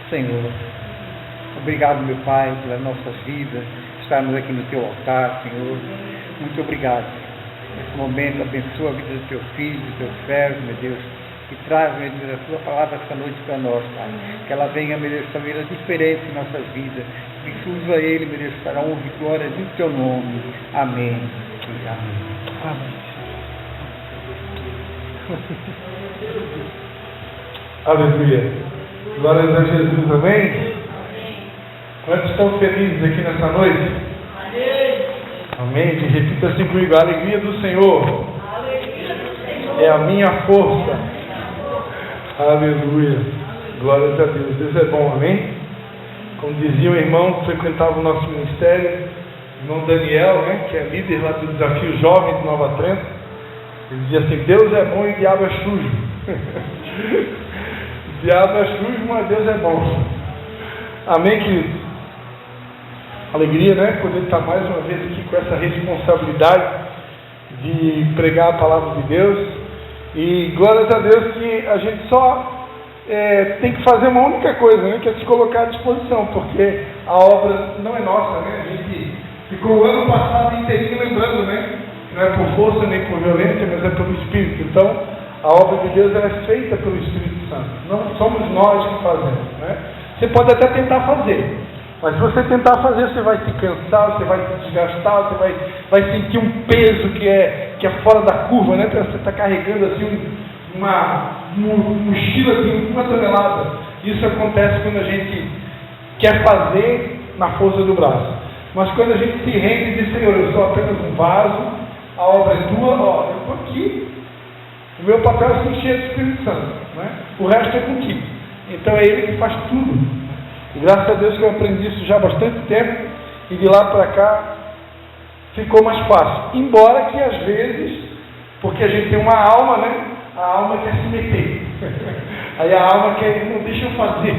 Senhor. Obrigado, meu Pai, pelas nossas vidas, estarmos aqui no Teu altar, Senhor. Muito obrigado. Nesse momento, abençoa a vida do Teu filho, do Teu servo, meu Deus, e traz, meu Deus, a Tua palavra esta noite para nós, Pai. Que ela venha, meu Deus, fazer a diferença em nossas vidas. Que usa Ele, meu Deus, para a honra e glória do Teu nome. Amém. E amém. Amém. Aleluia. Glórias a Jesus, amém? Quantos estão felizes aqui nessa noite? Amém. Repita assim comigo: a alegria do Senhor é a minha força. Aleluia. Glórias a Deus. Deus é bom, amém? Como dizia o irmão que frequentava o nosso ministério, o irmão Daniel, né, que é líder lá do Desafio Jovem de Nova Trento, ele dizia assim: Deus é bom e o diabo é sujo. O diabo é sujo, mas Deus é bom. Amém, queridos? Alegria, né? Poder estar mais uma vez aqui com essa responsabilidade de pregar a palavra de Deus. E glórias a Deus que a gente só tem que fazer uma única coisa, né? Que é se colocar à disposição, porque a obra não é nossa, né? A gente ficou o ano passado inteirinho lembrando, né? Não é por força nem por violência, mas é pelo Espírito. Então, a obra de Deus ela é feita pelo Espírito Santo. Não somos nós que fazemos, né? Você pode até tentar fazer, mas se você tentar fazer, você vai se cansar, você vai se desgastar, você vai sentir um peso que é fora da curva, né? Você está carregando assim uma mochila de 1 tonelada. Isso acontece quando a gente quer fazer na força do braço. Mas quando a gente se rende e diz: Senhor, eu sou apenas um vaso, a obra é tua, ó, eu estou aqui. O meu papel é se encher do Espírito Santo, né? O resto é contigo. Então é Ele que faz tudo. E graças a Deus que eu aprendi isso já há bastante tempo, e de lá para cá ficou mais fácil. Embora que às vezes, porque a gente tem uma alma, né? A alma quer se meter. Aí a alma quer: não deixa eu fazer.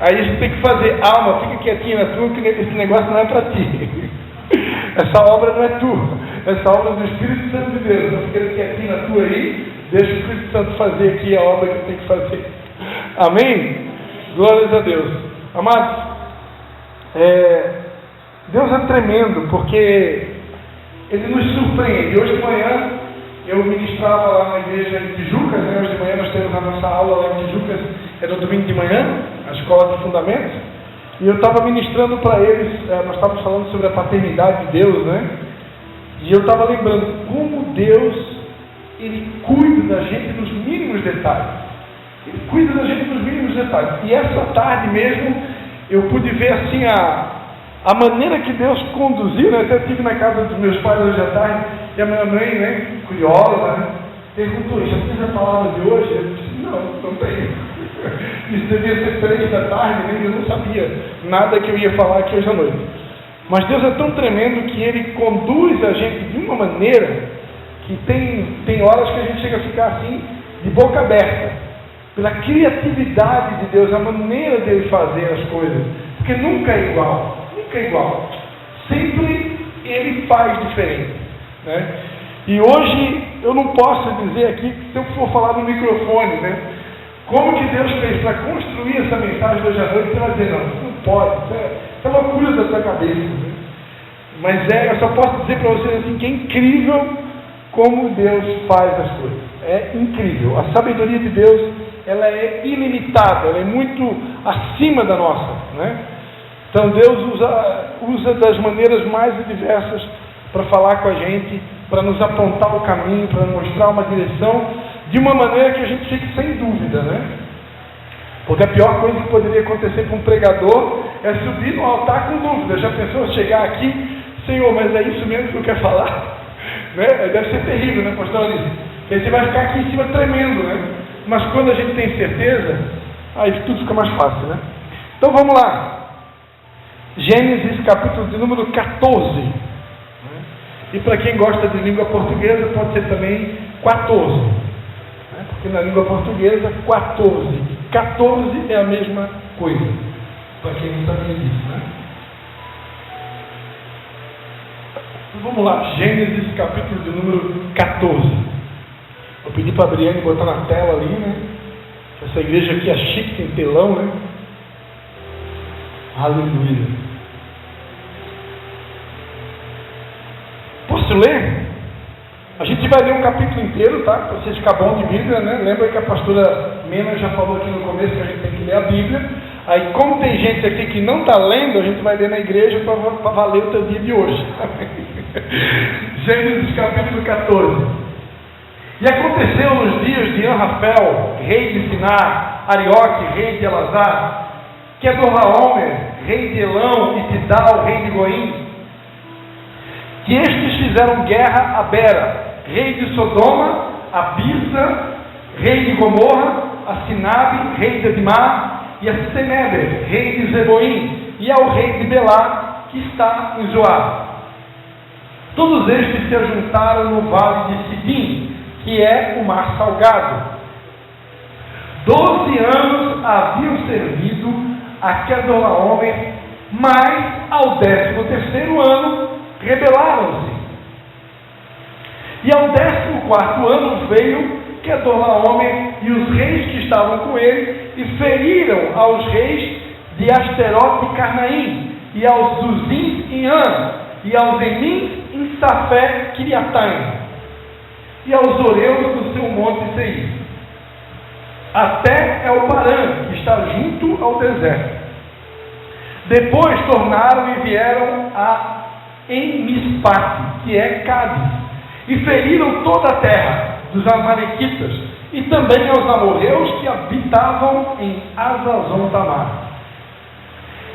Aí a gente tem que fazer: alma, fica quietinha na tua, que esse negócio não é para ti. Essa obra não é tua, essa obra é do Espírito Santo de Deus. Não fica quietinho na tua aí, deixa o Espírito Santo fazer aqui a obra que tem que fazer. Amém? Glórias a Deus. Amados, Deus é tremendo, porque Ele nos surpreende. Hoje de manhã eu ministrava lá na igreja em Tijucas, né? Hoje de manhã nós temos a nossa aula lá em Tijucas, é no domingo de manhã, a escola de fundamentos. E eu estava ministrando para eles, nós estávamos falando sobre a paternidade de Deus, né? E eu estava lembrando como Deus, Ele cuida da gente nos mínimos detalhes. Ele cuida da gente nos mínimos detalhes. E essa tarde mesmo, eu pude ver assim a maneira que Deus conduziu, né? Até estive na casa dos meus pais hoje à tarde, e a minha mãe, né, curiosa, né, perguntou: já fez a palavra de hoje? Eu disse: não tenho. Isso devia ser 3 da tarde, né? Eu não sabia nada que eu ia falar aqui hoje à noite. Mas Deus é tão tremendo que Ele conduz a gente de uma maneira que tem horas que a gente chega a ficar assim, de boca aberta, pela criatividade de Deus, a maneira dele fazer as coisas, porque nunca é igual, sempre Ele faz diferente, né? E hoje eu não posso dizer aqui, se eu for falar no microfone, né, como que Deus fez para construir essa mensagem hoje à noite, para dizer: não pode, isso é loucura da sua cabeça, né? Mas eu só posso dizer para vocês assim, que é incrível como Deus faz as coisas. É incrível. A sabedoria de Deus, ela é ilimitada, ela é muito acima da nossa, né? Então Deus usa das maneiras mais diversas para falar com a gente, para nos apontar o caminho, para mostrar uma direção, de uma maneira que a gente fique sem dúvida, né? Porque a pior coisa que poderia acontecer com um pregador é subir no altar com dúvida. Já pensou chegar aqui: Senhor, mas é isso mesmo que eu quero falar? Né? Deve ser terrível, né, pastor Alice? Porque você vai ficar aqui em cima tremendo, né? Mas quando a gente tem certeza, aí tudo fica mais fácil, né? Então vamos lá. Gênesis capítulo de número 14. Né? E para quem gosta de língua portuguesa, pode ser também 14. Né? Porque na língua portuguesa, 14 é a mesma coisa. Para quem não sabia disso, né? Então vamos lá, Gênesis capítulo de número 14. Vou pedir para a Adriane botar na tela ali, né? Essa igreja aqui é chique, tem telão, né? Aleluia. Posso ler? A gente vai ler um capítulo inteiro, tá? Para você ficar bom de Bíblia, né? Lembra que a pastora Mena já falou aqui no começo que a gente tem que ler a Bíblia. Aí, como tem gente aqui que não está lendo, a gente vai ler na igreja para valer o teu dia de hoje. Gênesis capítulo 14. E aconteceu nos dias de Anrafel, rei de Siná, Arioque, rei de Elazar, Kedorlaomer, rei de Elão, e Tidal, rei de Goim, que estes fizeram guerra a Bera, rei de Sodoma, a Birsa, rei de Gomorra, a Sinabe, rei de Adimá, e a Semeber, rei de Zeboim, e ao rei de Belá, que está em Zoar. Todos estes se ajuntaram no vale de Sidim, que é o mar salgado. 12 anos haviam servido a Kedorlaomer, mas ao 13º ano rebelaram-se. E ao 14º ano veio Kedorlaomer e os reis que estavam com ele, e feriram aos reis de Asterote e Carnaim, e aos Zuzim em An, e aos Emins em Safé Kiriataim, e aos Oreus do seu monte Seir, até Elparã, que está junto ao deserto. Depois tornaram e vieram a Emispate, que é Cádiz, e feriram toda a terra dos Amalequitas, e também aos amorreus que habitavam em Azazon Tamar.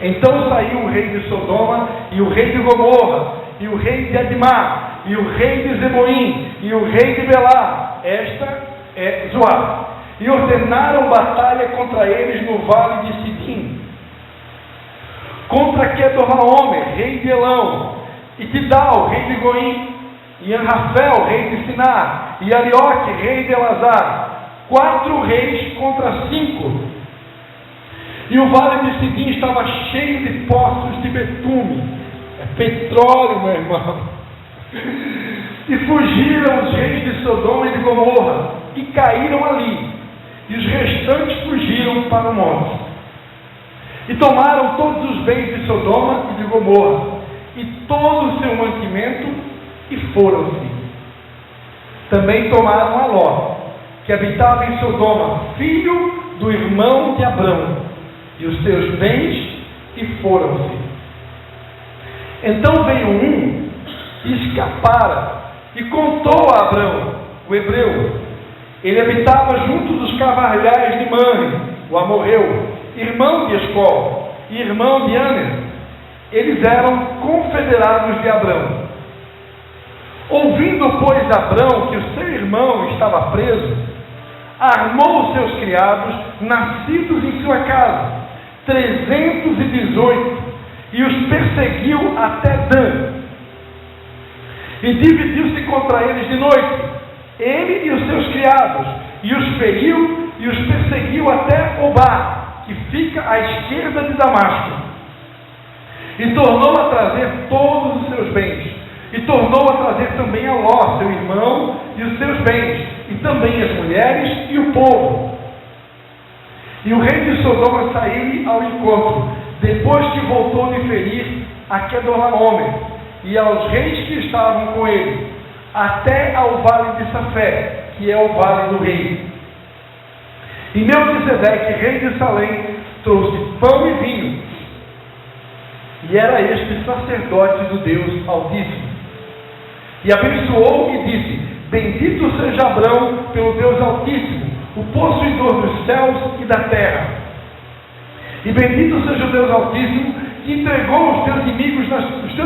Então saiu o rei de Sodoma, e o rei de Gomorra, e o rei de Adimá, e o rei de Zeboim, e o rei de Belá, esta é Zoar, e ordenaram batalha contra eles no vale de Sidim, contra Kedorlaomer, rei de Elão, e Tidal, rei de Goim, e Anrafel, rei de Siná, e Arioque, rei de Elazar, 4 reis contra 5. E o vale de Sidim estava cheio de poços de betume, é petróleo, meu irmão. E fugiram os reis de Sodoma e de Gomorra, e caíram ali, e os restantes fugiram para o monte. E tomaram todos os bens de Sodoma e de Gomorra, e todo o seu mantimento, e foram-se. Também tomaram a Ló, que habitava em Sodoma, filho do irmão de Abrão, e os seus bens, e foram-se. Então veio um que escapara, e contou a Abrão, o hebreu. Ele habitava junto dos carvalhais de Manre, o amorreu, irmão de Escol, e irmão de Aner. Eles eram confederados de Abrão. Ouvindo, pois, Abrão que o seu irmão estava preso, armou os seus criados, nascidos em sua casa, 318, e os perseguiu até Dan. E dividiu-se contra eles de noite, ele e os seus criados, e os feriu e os perseguiu até Obá, que fica à esquerda de Damasco. E tornou a trazer todos os seus bens, e tornou a trazer também a Ló, seu irmão, e os seus bens, e também as mulheres e o povo. E o rei de Sodoma saiu-lhe ao encontro, depois que voltou de ferir a Kedorlaomer, e aos reis que estavam com ele, até ao vale de Safé, que é o vale do rei. E Melquisedeque, rei de Salém, trouxe pão e vinho, e era este sacerdote do Deus Altíssimo. E abençoou e disse: Bendito seja Abrão pelo Deus Altíssimo, o possuidor dos céus e da terra. E bendito seja o Deus Altíssimo, que entregou os teus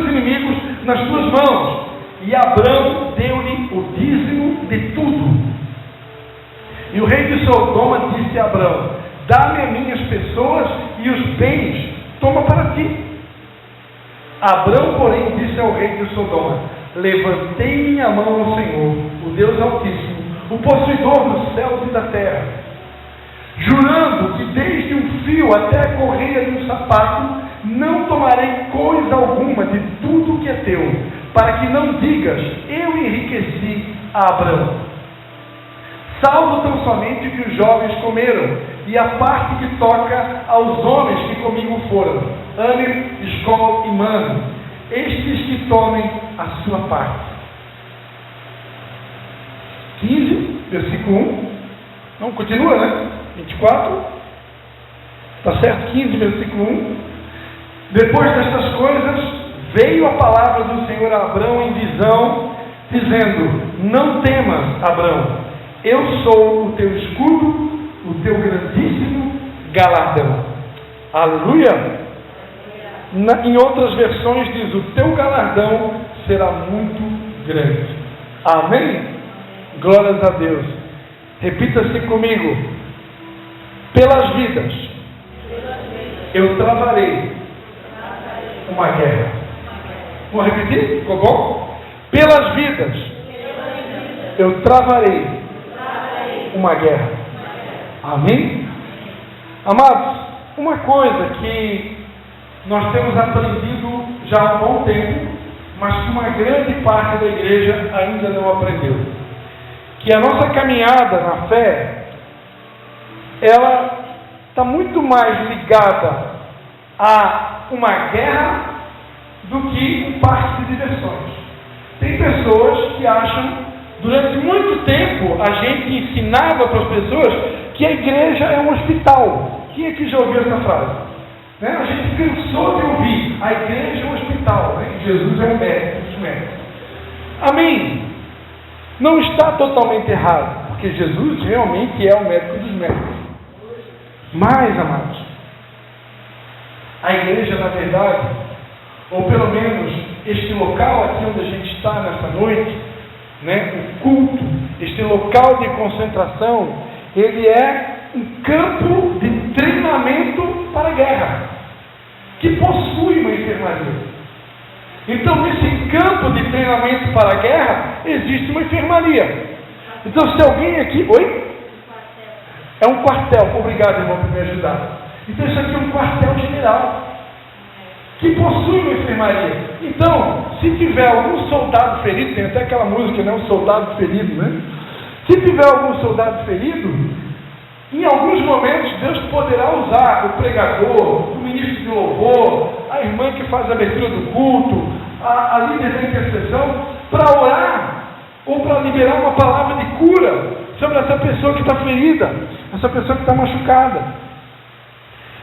inimigos nas tuas mãos. E Abrão deu-lhe o dízimo de tudo. E o rei de Sodoma disse a Abrão: Dá-me as minhas pessoas e os bens, toma para ti. Abrão, porém, disse ao rei de Sodoma: Levantei minha mão ao Senhor, o Deus Altíssimo, o possuidor dos céus e da terra, jurando que desde um fio até a correia de um sapato não tomarei coisa alguma de tudo que é teu, para que não digas: eu enriqueci a Abrão. Salvo tão somente que os jovens comeram, e a parte que toca aos homens que comigo foram, Aner, Escol e Mano, estes que tomem a sua parte. 15, versículo 1. Não, continua, né? 24. Está certo? 15, versículo 1. Depois destas coisas, veio a palavra do Senhor a Abrão em visão, dizendo: não temas, Abrão, eu sou o teu escudo, o teu grandíssimo galardão. Aleluia! Em outras versões diz: o teu galardão será muito grande. Amém? Glórias a Deus. Repita-se comigo: pelas vidas eu travarei uma guerra. Vamos repetir? Ficou bom? Pelas vidas eu travarei uma guerra. Amém? Amados, uma coisa que nós temos aprendido já há um bom tempo, mas que uma grande parte da igreja ainda não aprendeu, que a nossa caminhada na fé, ela está muito mais ligada a uma guerra do que um parque de diversões. Tem pessoas que acham, durante muito tempo, a gente ensinava para as pessoas que a igreja é um hospital. Quem aqui já ouviu essa frase? Né? A gente cansou de ouvir: a igreja é um hospital, né? Jesus é o médico dos médicos. Amém? Não está totalmente errado, porque Jesus realmente é o médico dos médicos. Mas, amados, a igreja, na verdade, ou pelo menos este local aqui onde a gente está nessa noite, né, o culto, este local de concentração, ele é um campo de treinamento para a guerra, que possui uma enfermaria. Então, nesse campo de treinamento para a guerra, existe uma enfermaria. Então, se alguém aqui... Oi? É um quartel. Obrigado, irmão, por me ajudar. Então, isso aqui é um quartel-general que possui uma enfermaria. Então, se tiver algum soldado ferido, tem até aquela música, né? Um soldado ferido, né? Se tiver algum soldado ferido, em alguns momentos Deus poderá usar o pregador, o ministro de louvor, a irmã que faz a abertura do culto, a líder da intercessão, para orar ou para liberar uma palavra de cura sobre essa pessoa que está ferida, essa pessoa que está machucada.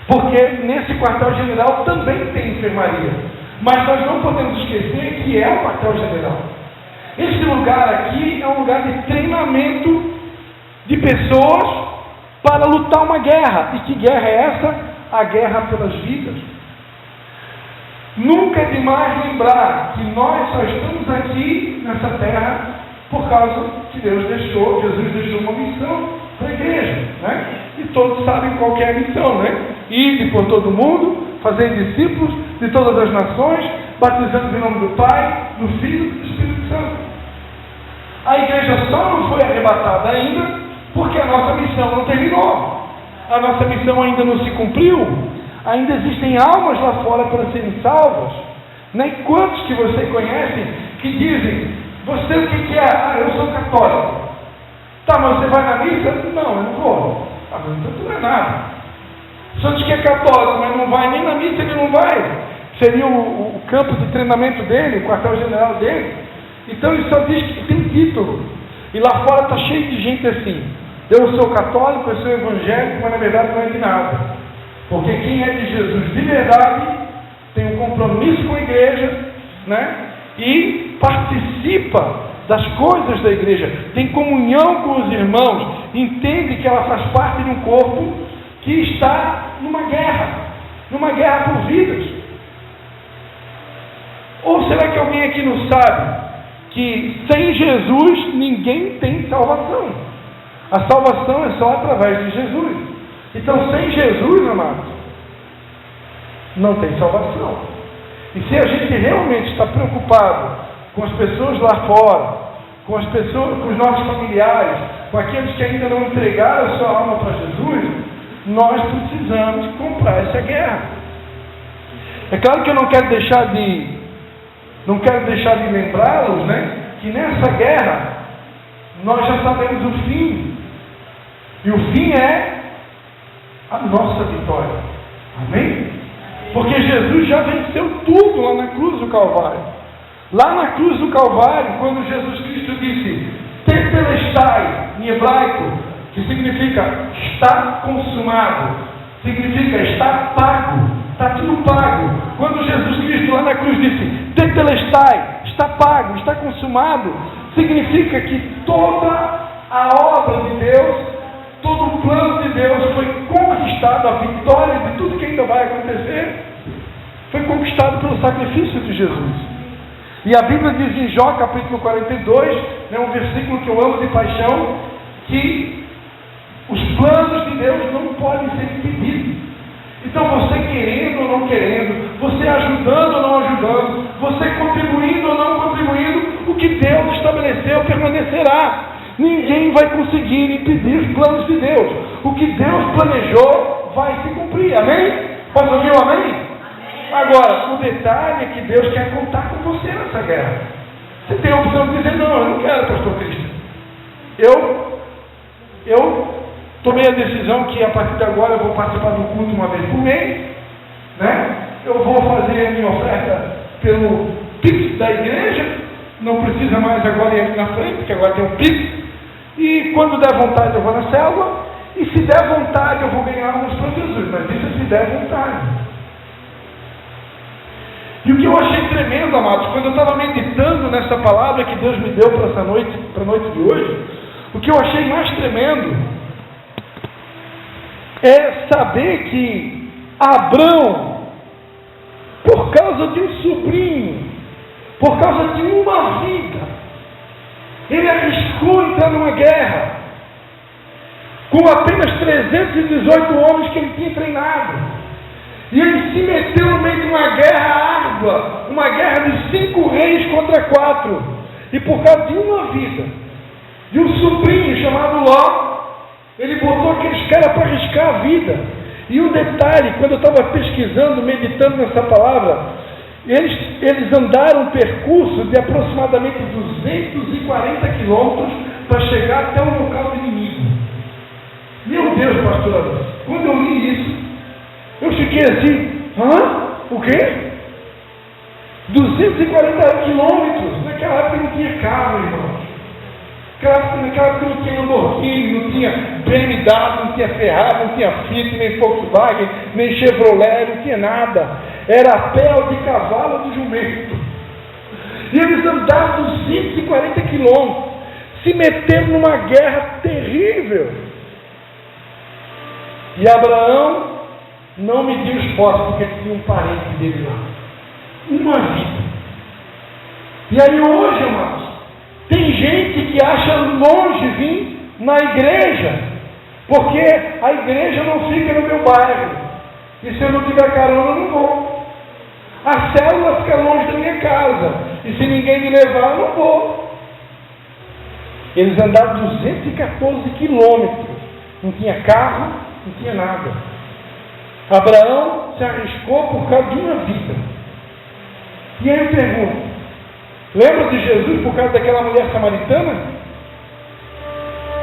Porque nesse quartel-general também tem enfermaria. Mas nós não podemos esquecer que é o quartel-general. Esse lugar aqui é um lugar de treinamento de pessoas para lutar uma guerra. E que guerra é essa? A guerra pelas vidas. Nunca é demais lembrar que nós só estamos aqui nessa terra por causa que Deus deixou, Jesus deixou uma missão para a igreja, né? E todos sabem qual que é a missão, né? Ide por todo mundo, fazer discípulos de todas as nações, batizando em nome do Pai, do Filho e do Espírito Santo. A igreja só não foi arrebatada ainda porque a nossa missão não terminou. A nossa missão ainda não se cumpriu. Ainda existem almas lá fora para serem salvas. Né? E quantos que você conhece que dizem: você o que é? Ah, eu sou católico. Tá, mas você vai na missa? Não, eu não vou. Ah, mas então não é nada. Só diz que é católico, mas não vai nem na missa, ele não vai. Seria o campo de treinamento dele, o quartel-general dele. Então ele só diz que tem título. E lá fora está cheio de gente assim: eu sou católico, eu sou evangélico, mas na verdade não é de nada. Porque quem é de Jesus de verdade tem um compromisso com a igreja, né? E participa das coisas da igreja, tem comunhão com os irmãos, entende que ela faz parte de um corpo que está numa guerra por vidas. Ou será que alguém aqui não sabe que sem Jesus ninguém tem salvação? A salvação é só através de Jesus. Então, sem Jesus, amados, não tem salvação. E se a gente realmente está preocupado com as pessoas lá fora, com as pessoas, com os nossos familiares, com aqueles que ainda não entregaram a sua alma para Jesus, nós precisamos comprar essa guerra. É claro que eu não quero deixar de lembrá-los, né, que nessa guerra nós já sabemos o fim. E o fim é a nossa vitória. Amém? Porque Jesus já venceu tudo lá na cruz do Calvário. Lá na cruz do Calvário, quando Jesus Cristo disse Tetelestai, em hebraico, que significa está consumado, significa está pago, está tudo pago. Quando Jesus Cristo lá na cruz disse Tetelestai, está pago, está consumado, significa que toda a obra de Deus, todo o plano de Deus foi conquistado, a vitória de tudo que ainda vai acontecer foi conquistado pelo sacrifício de Jesus. E a Bíblia diz em Jó capítulo 42, um versículo que eu amo de paixão, que os planos de Deus não podem ser impedidos. Então você querendo ou não querendo, você ajudando ou não ajudando, você contribuindo ou não contribuindo, o que Deus estabeleceu permanecerá. Ninguém vai conseguir impedir os planos de Deus. O que Deus planejou vai se cumprir. Amém? Pode ouvir o amém? Agora, o detalhe é que Deus quer contar com você nessa guerra. Você tem a opção de dizer, não, eu não quero, pastor Cristo. Eu tomei a decisão que a partir de agora eu vou participar do culto uma vez por mês, né? Eu vou fazer a minha oferta pelo Pix da igreja, não precisa mais agora ir aqui na frente, porque agora tem o Pix, e quando der vontade eu vou na célula, e se der vontade eu vou ganhar uns para Jesus, mas isso é se der vontade. E o que eu achei tremendo, amados, quando eu estava meditando nessa palavra que Deus me deu para essa noite, para a noite de hoje, o que eu achei mais tremendo é saber que Abrão, por causa de um sobrinho, por causa de uma vida, ele arriscou entrar numa guerra, com apenas 318 homens que ele tinha treinado. E ele se meteu no meio de uma guerra árdua, uma guerra de 5 reis contra 4. E por causa de uma vida, de um sobrinho chamado Ló, ele botou aqueles caras para arriscar a vida. E um detalhe, quando eu estava pesquisando, meditando nessa palavra, eles andaram um percurso de aproximadamente 240 quilômetros para chegar até o local do inimigo. Meu Deus, pastor, quando eu li isso, eu fiquei assim, o quê? 240 quilômetros? Naquela época não tinha carro, irmãos. Naquela época não tinha Lamborghini, não tinha BMW, não tinha Ferrari, não tinha Fiat, nem Volkswagen, nem Chevrolet, não tinha nada. Era a pé ou de cavalo ou de jumento. E eles andaram 240 quilômetros, se meteram numa guerra terrível. E Abraão não mediu esforço, porque tinha um parente dele lá. Uma vida. E aí hoje, amados, tem gente que acha longe vir na igreja, porque a igreja não fica no meu bairro. E se eu não tiver carona, eu não vou. A célula fica longe da minha casa. E se ninguém me levar, eu não vou. Eles andaram 214 quilômetros. Não tinha carro, não tinha nada. Abraão se arriscou por causa de uma vida. E aí eu pergunto, lembra de Jesus por causa daquela mulher samaritana?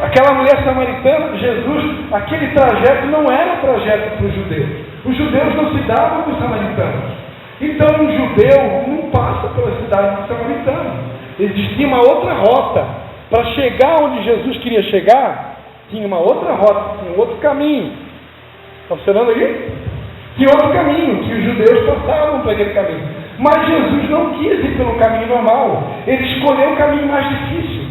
Aquela mulher samaritana, Jesus, aquele trajeto não era trajeto para os judeus. Os judeus não se davam com os samaritanos. Então um judeu não passa pela cidade de samaritana. Existia uma outra rota. Para chegar onde Jesus queria chegar, tinha uma outra rota, tinha um outro caminho. Está observando aí? Tinha outro caminho, que os judeus passavam por aquele caminho. Mas Jesus não quis ir pelo caminho normal. Ele escolheu o caminho mais difícil.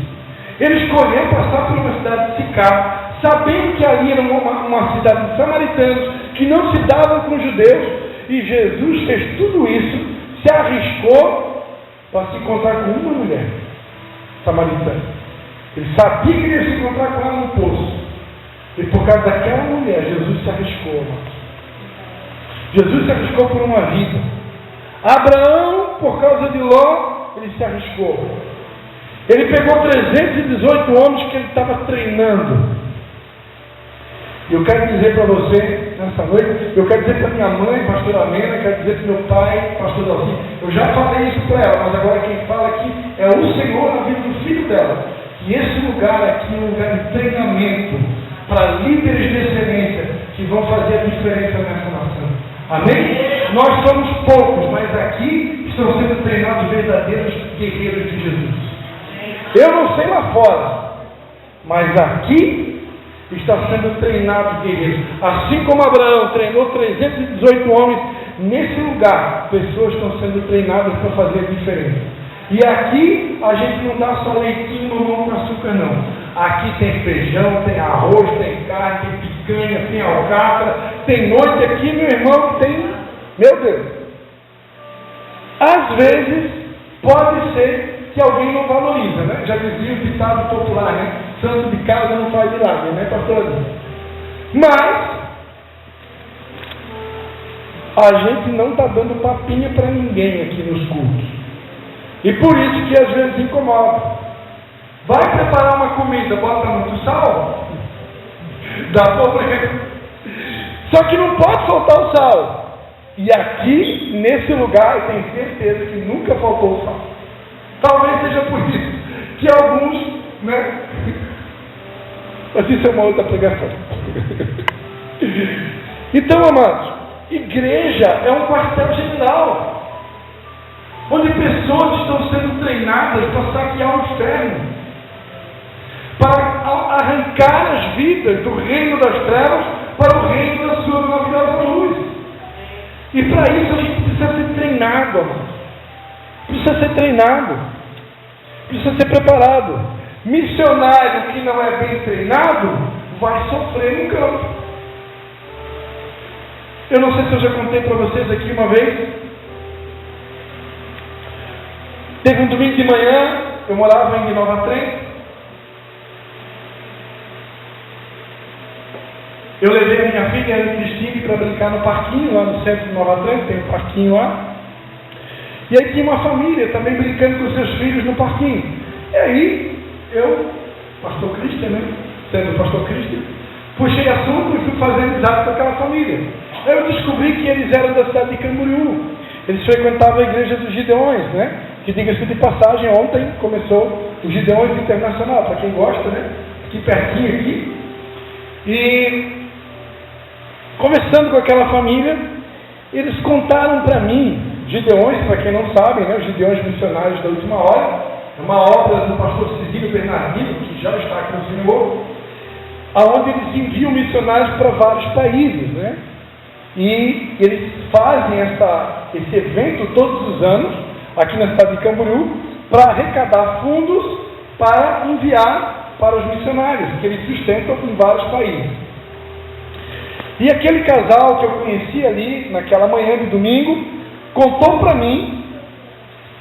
Ele escolheu passar por uma cidade de Sicar, sabendo que ali era uma cidade de samaritanos, que não se davam com os judeus. E Jesus fez tudo isso, se arriscou para se encontrar com uma mulher samaritana. Ele sabia que ia se encontrar com ela no poço. E por causa daquela mulher, Jesus se arriscou, irmãos. Jesus se arriscou por uma vida. Abraão, por causa de Ló, ele se arriscou. Ele pegou 318 homens que ele estava treinando. E eu quero dizer para você, nessa noite, eu quero dizer para minha mãe, pastora Mena, quero dizer para meu pai, pastor Dalcinho. Eu já falei isso para ela, mas agora quem fala aqui é o Senhor na vida do filho dela. Que esse lugar aqui é um lugar de treinamento para líderes de excelência, que vão fazer a diferença nessa nação. Amém? Nós somos poucos, mas aqui estão sendo treinados verdadeiros guerreiros de Jesus. Eu não sei lá fora, mas aqui está sendo treinado guerreiros. Assim como Abraão treinou 318 homens, nesse lugar, pessoas estão sendo treinadas para fazer a diferença. E aqui a gente não dá só leitinho no mão com açúcar, não. Aqui tem feijão, tem arroz, tem carne, tem picanha, tem alcatra, tem noite aqui, meu irmão, tem... Meu Deus! Às vezes, pode ser que alguém não valoriza, né? Já dizia o ditado popular, né? Santo de casa não faz milagre, né, pastor? Mas, a gente não está dando papinha para ninguém aqui nos cultos. E por isso que às vezes incomoda. Vai preparar uma comida, bota muito sal? Dá problema. Só que não pode faltar o sal. E aqui, nesse lugar, eu tenho certeza que nunca faltou o sal. Talvez seja por isso que alguns, né? Mas isso é uma outra pregação. Então, amados, igreja é um quartel-general, onde pessoas estão sendo treinadas para saquear o inferno, para arrancar as vidas do reino das trevas para o reino da sua maravilhosa luz. E para isso a gente precisa ser treinado, amado. Precisa ser treinado. Precisa ser preparado. Missionário que não é bem treinado vai sofrer no campo. Eu não sei se eu já contei para vocês aqui uma vez. Teve um domingo de manhã, eu morava em Nova Trento. Eu levei a minha filha, a Cristina, para brincar no parquinho, lá no centro de Nova Trento, tem um parquinho lá. E aí tinha uma família também brincando com seus filhos no parquinho. E aí, eu, pastor Cristian, né? Sendo o pastor Cristian, puxei assunto e fui fazer amizade com aquela família. Aí eu descobri que eles eram da cidade de Camboriú. Eles frequentavam a igreja dos Gideões, né? Que, diga-se de passagem, ontem começou o Gideões Internacional, para quem gosta, né? Aqui pertinho aqui. E conversando com aquela família, eles contaram para mim, Gideões, para quem não sabe, né? Os Gideões Missionários da Última Hora, é uma obra do pastor Cecílio Bernardino, que já está aqui no Senhor, aonde eles enviam missionários para vários países, né? E eles fazem esse evento todos os anos, aqui na cidade de Camboriú, para arrecadar fundos para enviar para os missionários, que eles sustentam em vários países. E aquele casal que eu conheci ali, naquela manhã de domingo, contou para mim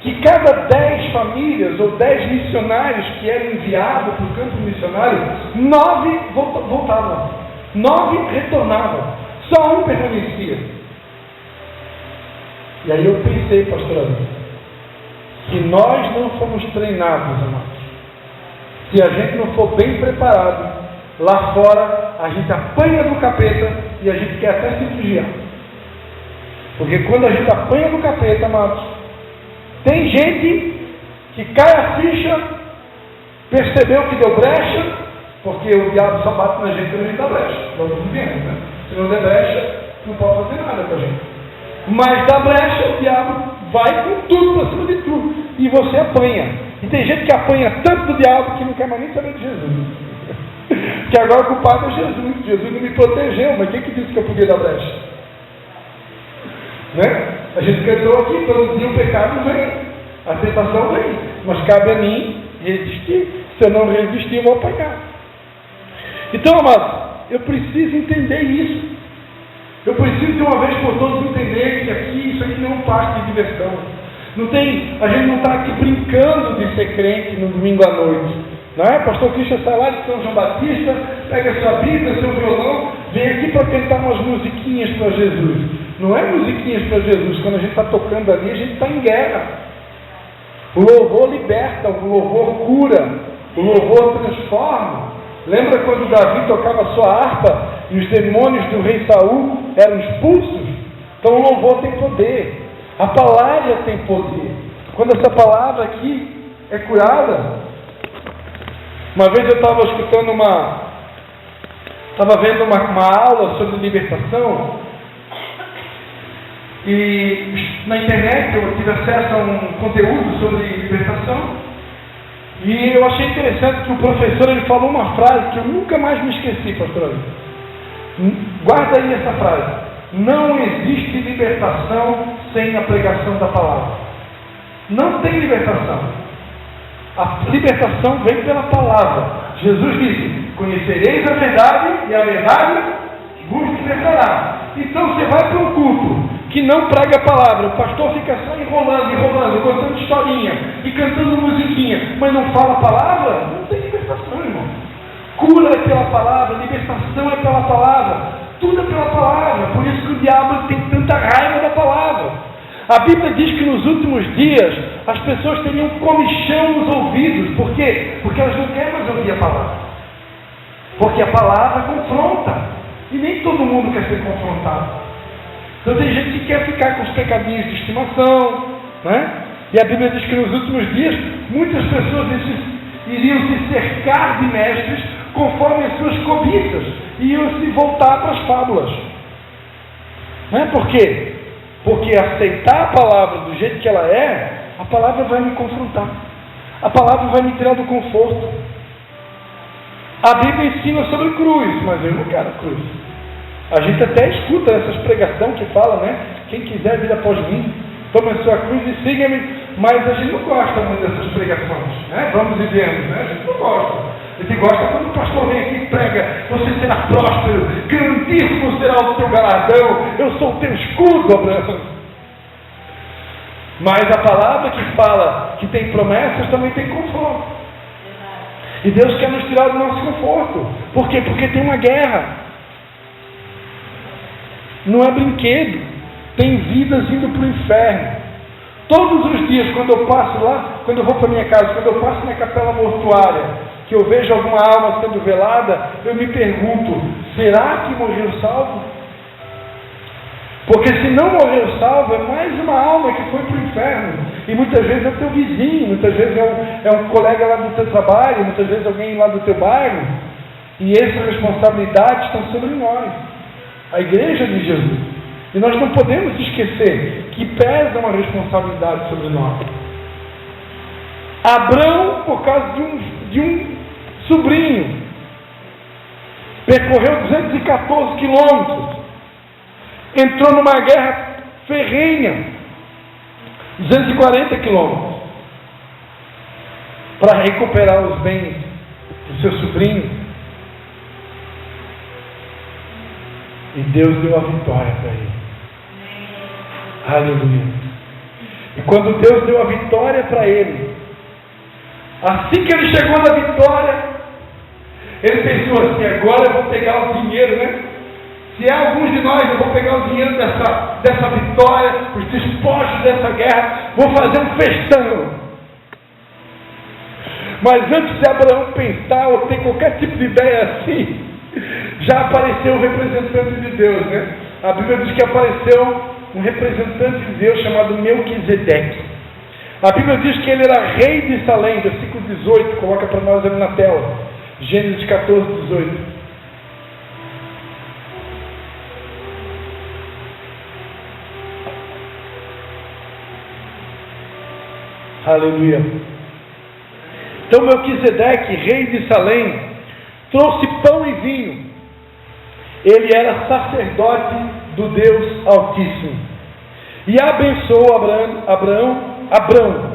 que cada 10 famílias ou 10 missionários que eram enviados para o campo missionário, 9 voltavam, 9 retornavam, só um permanecia. E aí eu pensei, pastor, que nós não fomos treinados, amados. Se a gente não for bem preparado, lá fora a gente apanha do capeta e a gente quer até se refugiar. Porque quando a gente apanha do capeta, amados, tem gente que cai a ficha, percebeu que deu brecha, porque o diabo só bate na gente quando a gente dá brecha. Nós não vivemos, né? Se não der brecha, não pode fazer nada com a gente. Mas dá brecha, o diabo vai com tudo para cima de tudo. E você apanha. E tem gente que apanha tanto do diabo que não quer mais nem saber de Jesus. Que agora o culpado é Jesus. Jesus não me protegeu, mas quem que disse que eu podia dar brecha? Né? A gente cantou aqui, todo dia o pecado vem, a tentação vem, mas cabe a mim resistir. Se eu não resistir, eu vou apanhar. Então, amados, eu preciso entender isso. Eu preciso de uma vez por todas entender que aqui, isso aqui não é um parque de diversão. Não tem, a gente não está aqui brincando de ser crente no domingo à noite. Não é? Pastor Cristian sai lá de São João Batista, pega sua Bíblia, seu violão, vem aqui para cantar umas musiquinhas para Jesus. Não é musiquinhas para Jesus. Quando a gente está tocando ali, a gente está em guerra. O louvor liberta, o louvor cura, o louvor transforma. Lembra quando Davi tocava sua harpa e os demônios do rei Saul eram expulsos? Então o louvor tem poder. A palavra tem poder. Quando essa palavra aqui é curada. Uma vez eu estava escutando Estava vendo uma aula sobre libertação e na internet eu tive acesso a um conteúdo sobre libertação e eu achei interessante que o professor ele falou uma frase que eu nunca mais me esqueci, pastor. Guarda aí essa frase: não existe libertação sem a pregação da palavra. Não tem libertação. A libertação vem pela palavra. Jesus disse: conhecereis a verdade e a verdade vos libertará. Então você vai para um culto que não prega a palavra, o pastor fica só enrolando, contando historinha e cantando musiquinha, mas não fala a palavra, não tem libertação, irmão. Cura é pela palavra, libertação é pela palavra, tudo é pela palavra. Por isso que o diabo tem tanta raiva da palavra. A Bíblia diz que nos últimos dias as pessoas teriam comichão nos ouvidos. Por quê? Porque elas não querem mais ouvir a palavra. Porque a palavra confronta. E nem todo mundo quer ser confrontado. Então tem gente que quer ficar com os pecadinhos de estimação, né? E a Bíblia diz que nos últimos dias muitas pessoas iriam se cercar de mestres conforme as suas cobiças e iam se voltar para as fábulas. Não é por quê? Porque aceitar a palavra do jeito que ela é, a palavra vai me confrontar. A palavra vai me tirar do conforto. A Bíblia ensina sobre cruz, mas eu não quero cruz. A gente até escuta essas pregações que falam, né? Quem quiser vir após mim, tome a sua cruz e siga-me. Mas a gente não gosta muito dessas pregações, né? Vamos e viemos, né? A gente não gosta. A gente gosta quando o pastor vem aqui e prega: você será próspero, grandíssimo será o teu galardão, eu sou o teu escudo, Abraão. Mas a palavra que fala que tem promessas também tem conforto. E Deus quer nos tirar do nosso conforto. Por quê? Porque tem uma guerra. Não é brinquedo. Tem vidas indo para o inferno. Todos os dias, quando eu passo lá, quando eu vou para a minha casa, quando eu passo na capela mortuária, que eu vejo alguma alma sendo velada, eu me pergunto: será que morreu salvo? Porque se não morreu salvo, é mais uma alma que foi para o inferno. E muitas vezes é o teu vizinho, muitas vezes é um colega lá do teu trabalho, muitas vezes alguém lá do teu bairro. E essas responsabilidades estão sobre nós, a igreja de Jesus. E nós não podemos esquecer que pesa uma responsabilidade sobre nós. Abrão, por causa de um sobrinho, percorreu 214 quilômetros, entrou numa guerra ferrenha, 240 quilômetros, para recuperar os bens do seu sobrinho. E Deus deu a vitória para ele. Aleluia. E quando Deus deu a vitória para ele, assim que ele chegou na vitória, ele pensou assim: agora eu vou pegar o dinheiro, né? Se há alguns de nós, eu vou pegar o dinheiro dessa vitória, os despojos dessa guerra, vou fazer um festão. Mas antes de Abraão pensar ou ter qualquer tipo de ideia assim, já apareceu o representante de Deus, né? A Bíblia diz que apareceu um representante de Deus chamado Melquisedeque. A Bíblia diz que ele era rei de Salém, versículo 18, coloca para nós ali na tela. Gênesis 14, 18. Aleluia. Então Melquisedeque, rei de Salém, trouxe pão e vinho. Ele era sacerdote do Deus Altíssimo. E abençoou Abrão.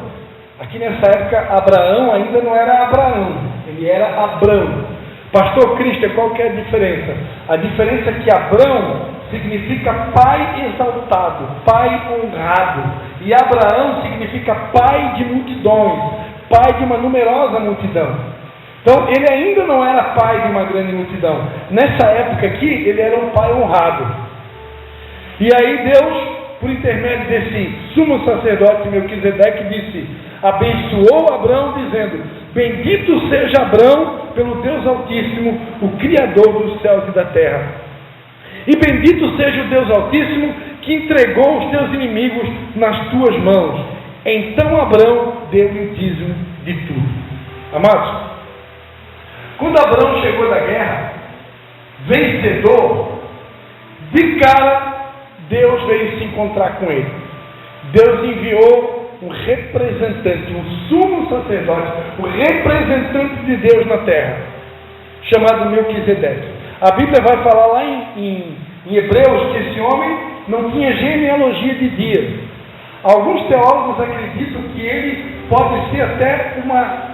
Aqui nessa época, Abraão ainda não era Abraão, ele era Abrão. Pastor Cristian, qual que é a diferença? A diferença é que Abrão significa pai exaltado, pai honrado. E Abraão significa pai de multidões, pai de uma numerosa multidão. Então, ele ainda não era pai de uma grande multidão. Nessa época aqui, ele era um pai honrado. E aí Deus, por intermédio desse sumo sacerdote Melquisedeque, disse, abençoou Abrão, dizendo, bendito seja Abrão pelo Deus Altíssimo, o Criador dos céus e da terra. E bendito seja o Deus Altíssimo, que entregou os teus inimigos nas tuas mãos. Então Abrão deu-lhe o dízimo de tudo. Amados, quando Abrão chegou da guerra, vencedor, de cara, Deus veio se encontrar com ele. Deus enviou um representante, um sumo sacerdote, o representante de Deus na terra, chamado Melquisedeque. A Bíblia vai falar lá em Hebreus que esse homem não tinha genealogia de dias. Alguns teólogos acreditam que ele pode ser até uma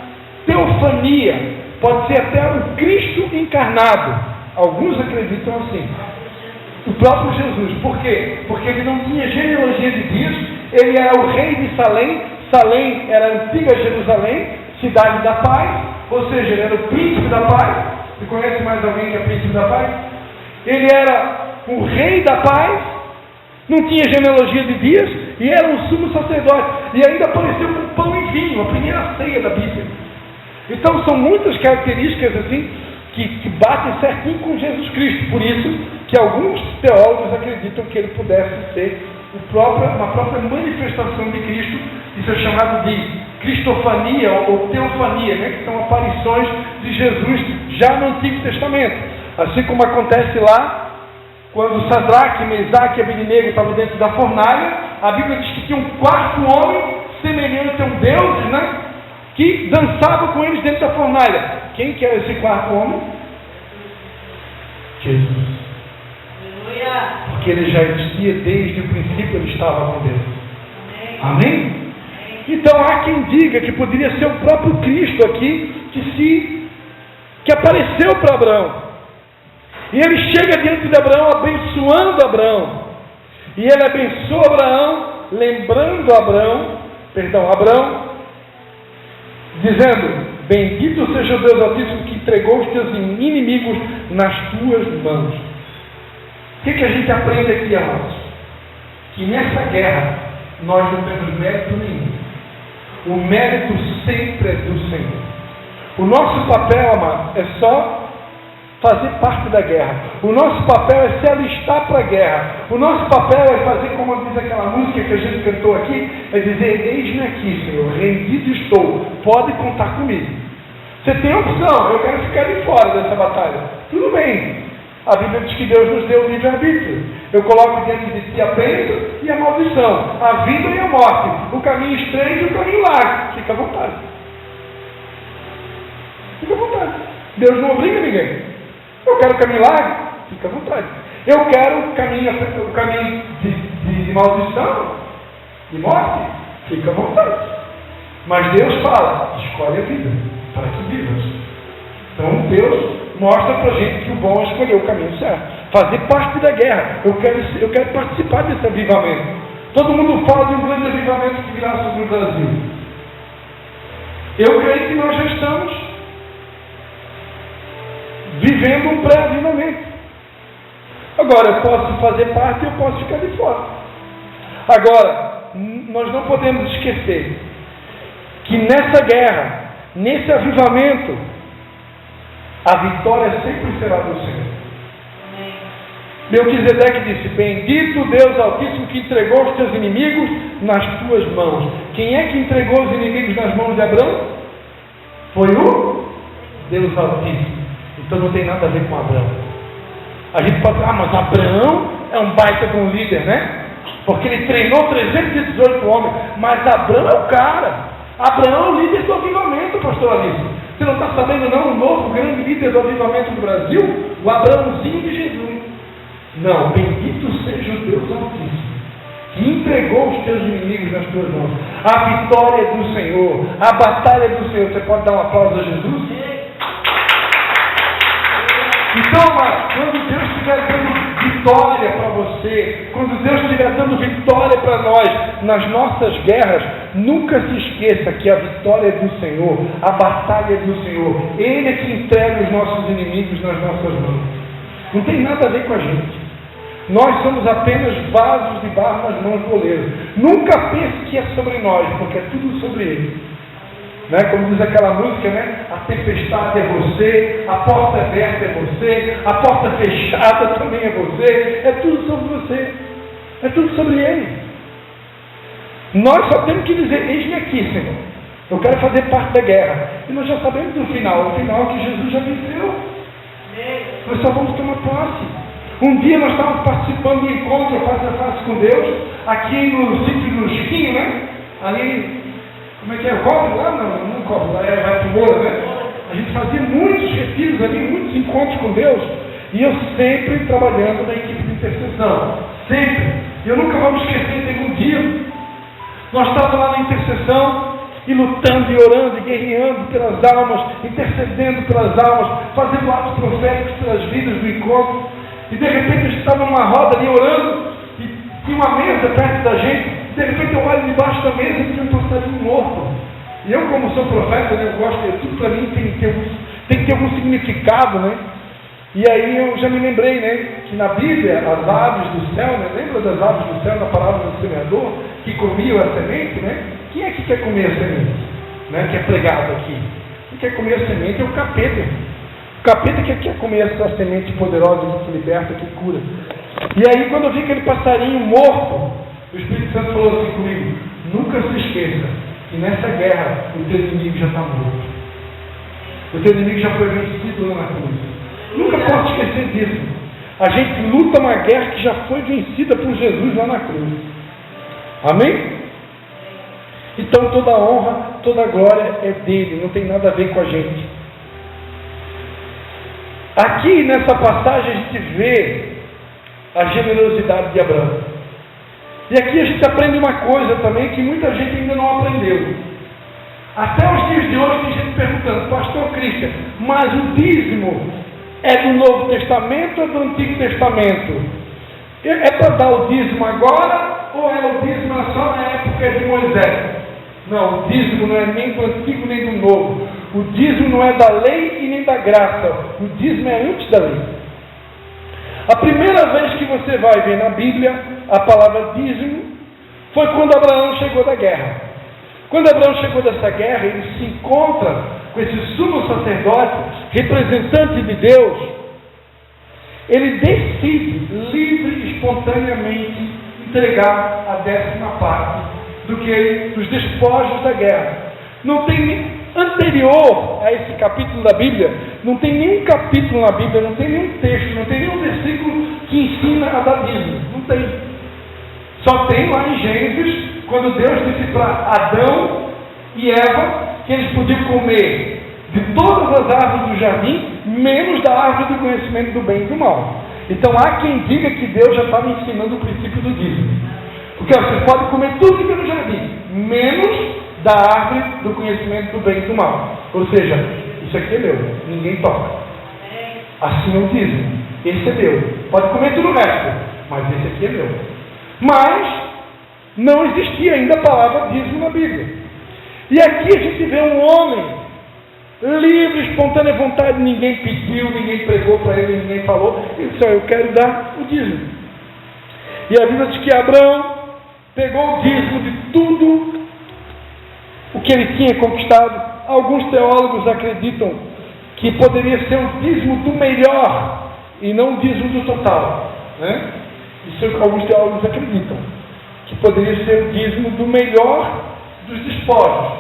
teofania, pode ser até um Cristo encarnado. Alguns acreditam assim. O próprio Jesus. Por quê? Porque ele não tinha genealogia de dias, ele era o rei de Salém. Salém era a antiga Jerusalém, cidade da paz, ou seja, ele era o príncipe da paz. Você conhece mais alguém que é príncipe da paz? Ele era o rei da paz, não tinha genealogia de dias, e era um sumo sacerdote, e ainda apareceu com pão e vinho, a primeira ceia da Bíblia. Então são muitas características assim que batem certinho com Jesus Cristo. Por isso que alguns teólogos acreditam que ele pudesse ser uma própria manifestação de Cristo. Isso é chamado de cristofania ou teofania, né? Que são aparições de Jesus já no Antigo Testamento. Assim como acontece lá, quando Sadraque, Mesaque e Abednego estavam dentro da fornalha, a Bíblia diz que tinha um quarto homem semelhante a um deus, né? Que dançava com eles dentro da fornalha. Quem que era esse quarto homem? Jesus. Porque ele já existia desde o princípio, ele estava com Deus. Amém? Então há quem diga que poderia ser o próprio Cristo aqui que apareceu para Abraão. E ele chega diante de Abraão, abençoando Abraão. E ele abençoa Abraão, lembrando Abraão, dizendo: bendito seja o Deus Altíssimo que entregou os teus inimigos nas tuas mãos. O que a gente aprende aqui, amados? Que nessa guerra nós não temos mérito nenhum. O mérito sempre é do Senhor. O nosso papel, amado, é só fazer parte da guerra. O nosso papel é se alistar para a guerra. O nosso papel é fazer como diz aquela música que a gente cantou aqui, é dizer: eis-me aqui, Senhor, rendido estou, pode contar comigo. Você tem opção: eu quero ficar de fora dessa batalha. Tudo bem. A Bíblia diz que Deus nos deu o livre-arbítrio. Eu coloco diante de ti a bênção e a maldição, a vida e a morte, o caminho estreito e o caminho largo. Fica à vontade. Fica à vontade. Deus não obriga ninguém. Eu quero o caminho largo, fica à vontade. Eu quero o caminho de maldição, de morte, fica à vontade. Mas Deus fala: escolhe a vida, para que vivas. Então Deus mostra para a gente que o bom é escolher o caminho certo. Fazer parte da guerra. Eu quero participar desse avivamento. Todo mundo fala de um grande avivamento que virá sobre o Brasil. Eu creio que nós já estamos vivendo um pré-avivamento. Agora, eu posso fazer parte e eu posso ficar de fora. Agora, nós não podemos esquecer que nessa guerra, nesse avivamento, a vitória sempre será do Senhor. Melquisedeque disse: bendito Deus Altíssimo que entregou os teus inimigos nas tuas mãos. Quem é que entregou os inimigos nas mãos de Abraão? Foi o Deus Altíssimo. Então não tem nada a ver com Abraão. A gente pode falar: mas Abraão é um baita de um líder, né? Porque ele treinou 318 homens. Mas Abraão é o cara. Abraão é o líder do avivamento, pastor Alice. Você não está sabendo não? O novo grande líder do avivamento do Brasil? O Abraãozinho de Jesus. Não, bendito seja o Deus Altíssimo, que entregou os teus inimigos nas tuas mãos. A vitória é do Senhor, a batalha é do Senhor. Você pode dar um aplauso a Jesus? Então, mas, quando Deus estiver dando vitória para você, quando Deus estiver dando vitória para nós nas nossas guerras, nunca se esqueça que a vitória é do Senhor, a batalha é do Senhor. Ele é que entrega os nossos inimigos nas nossas mãos. Não tem nada a ver com a gente. Nós somos apenas vasos de barro nas mãos do oleiro. Nunca pense que é sobre nós, porque é tudo sobre Ele. Né? Como diz aquela música, né? A tempestade é você, a porta aberta é você, a porta fechada também é você. É tudo sobre você. É tudo sobre Ele. Nós só temos que dizer: eis-me aqui, Senhor. Eu quero fazer parte da guerra. E nós já sabemos do final. O final é que Jesus já venceu. Nós só vamos tomar posse. Um dia nós estávamos participando do encontro face a face com Deus, aqui no sítio do Chiquinho, né? Ali, como é que é? Cobre lá? Não cobre, lá vai pro Moura, né? A gente fazia muitos retiros ali, muitos encontros com Deus, e eu sempre trabalhando na equipe de intercessão. Sempre. Eu nunca vou me esquecer, teve um dia, nós estávamos lá na intercessão, e lutando, e orando, e guerreando pelas almas, intercedendo pelas almas, fazendo atos proféticos pelas vidas do encontro. E de repente a gente estava numa roda ali orando, e tinha uma mesa perto da gente, e de repente eu olho debaixo da mesa e tinha um passarinho morto. E eu, como sou profeta, né, eu gosto de tudo, para mim tem que ter algum significado, né? E aí eu já me lembrei, né, que na Bíblia, as aves do céu, né, lembra das aves do céu, na parábola do semeador, que comiam a semente, né? Quem é que quer comer a semente? Né, que é pregado aqui. Quem quer comer a semente é o capeta. O capeta que quer comer essa semente poderosa que liberta, que cura. E aí quando eu vi aquele passarinho morto, o Espírito Santo falou assim comigo: nunca se esqueça que nessa guerra o teu inimigo já está morto. O teu inimigo já foi vencido lá na cruz. Nunca pode esquecer disso. A gente luta uma guerra que já foi vencida por Jesus lá na cruz. Amém? Então toda a honra, toda a glória é dele, não tem nada a ver com a gente. Aqui nessa passagem a gente vê a generosidade de Abraão. E aqui a gente aprende uma coisa também que muita gente ainda não aprendeu. Até os dias de hoje tem gente perguntando: pastor Cristian, mas o dízimo é do Novo Testamento ou do Antigo Testamento? É para dar o dízimo agora ou é o dízimo só na época de Moisés? Não, o dízimo não é nem do Antigo nem do Novo. O dízimo não é da lei e nem da graça. O dízimo é antes da lei. A primeira vez que você vai ver na Bíblia a palavra dízimo foi quando Abraão chegou da guerra. Quando Abraão chegou dessa guerra, ele se encontra com esse sumo sacerdote, representante de Deus. Ele decide, livre e espontaneamente, entregar a 10ª parte dos despojos da guerra. Não tem anterior a esse capítulo da Bíblia, não tem nenhum capítulo na Bíblia, não tem nenhum texto, não tem nenhum versículo que ensina a dar dízimo. Não tem. Só tem lá em Gênesis, quando Deus disse para Adão e Eva que eles podiam comer de todas as árvores do jardim, menos da árvore do conhecimento do bem e do mal. Então há quem diga que Deus já estava ensinando o princípio do dízimo. Porque você pode comer tudo que tem no jardim, menos da árvore do conhecimento do bem e do mal. Ou seja, isso aqui é meu, ninguém toca. Assim é o dízimo. Esse é meu. Pode comer tudo o resto, mas esse aqui é meu. Mas não existia ainda a palavra dízimo na Bíblia. E aqui a gente vê um homem livre, espontânea vontade, ninguém pediu, ninguém pregou para ele, ninguém falou. Ele disse: eu quero dar o dízimo. E a Bíblia diz que Abraão pegou o dízimo de tudo o que ele tinha conquistado. Alguns teólogos acreditam que poderia ser o dízimo do melhor e não o dízimo do total, né? Isso alguns teólogos acreditam, que poderia ser o dízimo do melhor dos despojos,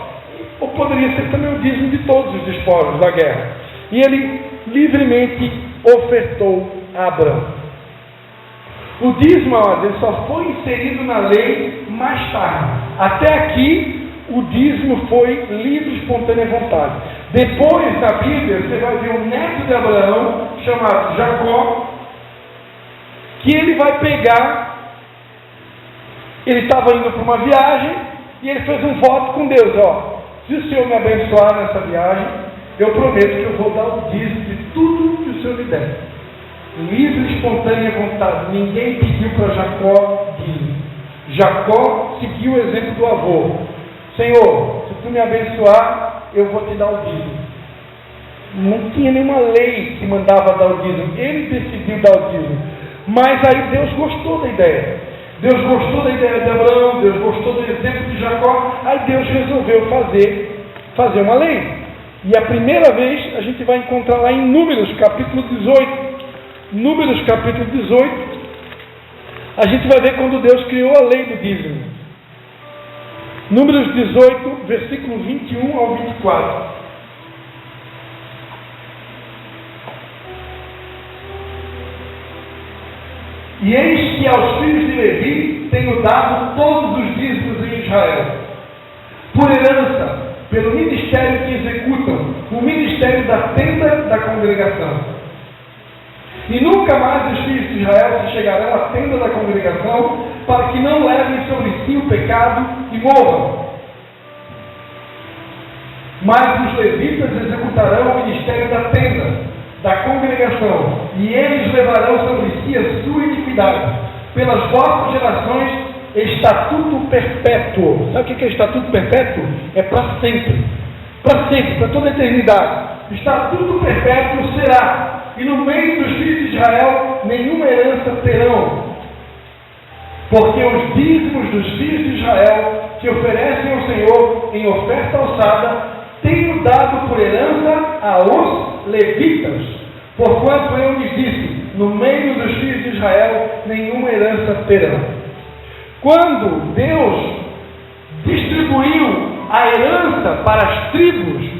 ou poderia ser também o dízimo de todos os despojos da guerra. E ele livremente ofertou a Abraão. O dízimo, ele só foi inserido na lei mais tarde. Até aqui, o dízimo foi livre e espontânea vontade. Depois, na Bíblia, você vai ver um neto de Abraão, chamado Jacó, que ele vai pegar, ele estava indo para uma viagem, e ele fez um voto com Deus: se o Senhor me abençoar nessa viagem, eu prometo que eu vou dar o dízimo de tudo que o Senhor me der. Livre e espontânea vontade. Ninguém pediu para Jacó dízimo. Jacó seguiu o exemplo do avô: Senhor, se tu me abençoar, eu vou te dar o dízimo. Não tinha nenhuma lei que mandava dar o dízimo. Ele decidiu dar o dízimo. Mas aí Deus gostou da ideia. Deus gostou da ideia de Abraão, Deus gostou do exemplo de Jacó. Aí Deus resolveu fazer uma lei. E a primeira vez a gente vai encontrar lá em Números, capítulo 18. Números, capítulo 18, a gente vai ver quando Deus criou a lei do dízimo. Números 18, versículo 21 ao 24. E eis que aos filhos de Levi tenho dado todos os dízimos em Israel, por herança, pelo ministério que executam, o ministério da tenda da congregação. E nunca mais os filhos de Israel se chegarão à tenda da congregação, para que não levem sobre si o pecado e morram. Mas os levitas executarão o ministério da tenda, da congregação, e eles levarão sobre si a sua iniquidade. Pelas vossas gerações, estatuto perpétuo. Sabe o que é estatuto perpétuo? É para sempre. Para sempre, para toda a eternidade. Estatuto perpétuo será. E no meio dos filhos de Israel, nenhuma herança terão. Porque os dízimos dos filhos de Israel, que oferecem ao Senhor em oferta alçada, tenho dado por herança aos levitas. Porquanto eu lhes disse, no meio dos filhos de Israel, nenhuma herança terão. Quando Deus distribuiu a herança para as tribos,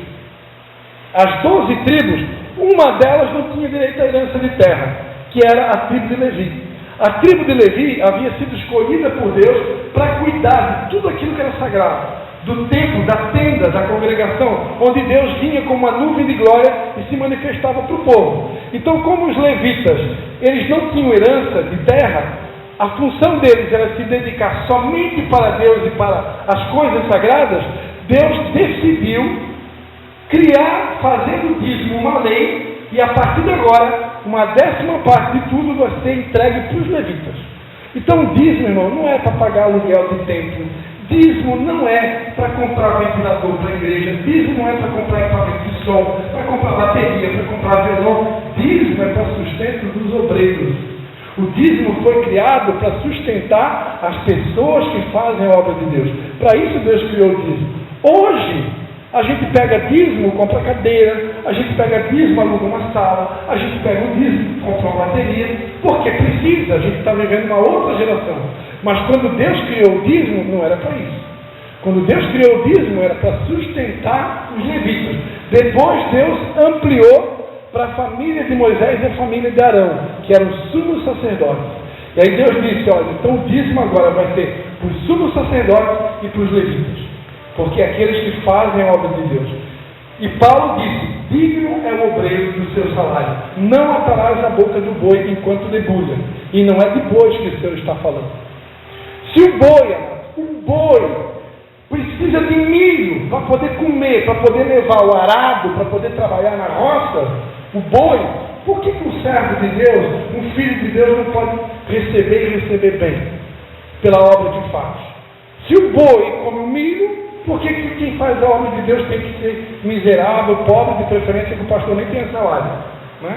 as 12 tribos, uma delas não tinha direito à herança de terra, que era a tribo de Levi. A tribo de Levi havia sido escolhida por Deus para cuidar de tudo aquilo que era sagrado, do templo, da tenda, da congregação, onde Deus vinha com uma nuvem de glória e se manifestava para o povo. Então, como os levitas, eles não tinham herança de terra, a função deles era se dedicar somente para Deus e para as coisas sagradas. Deus decidiu criar, fazendo o dízimo uma lei, e a partir de agora, uma 10ª parte de tudo vai ser entregue para os levitas. Então, o dízimo, irmão, não é para pagar aluguel de templo, dízimo não é para comprar ventilador para a igreja, dízimo não é para comprar equipamento de som, para comprar bateria, para comprar violão, dízimo é para sustento dos obreiros. O dízimo foi criado para sustentar as pessoas que fazem a obra de Deus. Para isso Deus criou o dízimo. Hoje, a gente pega dízimo, compra cadeira, a gente pega dízimo, aluga uma sala, a gente pega o dízimo, compra uma bateria, porque precisa, a gente está vivendo uma outra geração. Mas quando Deus criou o dízimo, não era para isso. Quando Deus criou o dízimo, era para sustentar os levitas. Depois Deus ampliou para a família de Moisés e a família de Arão, que eram os sumos sacerdotes. E aí Deus disse, olha, então o dízimo agora vai ser para os sumos sacerdotes e para os levitas. Porque é aqueles que fazem a obra de Deus. E Paulo disse, digno é o obreiro do seu salário. Não atarás a boca do boi enquanto debulha. E não é de bois que o Senhor está falando. Se o boi precisa de milho para poder comer, para poder levar o arado, para poder trabalhar na roça, o boi, por que um servo de Deus, um filho de Deus, não pode receber e receber bem pela obra que faz? Se o boi come o milho, por que quem faz a obra de Deus tem que ser miserável, pobre, de preferência que o pastor nem tenha salário? Né?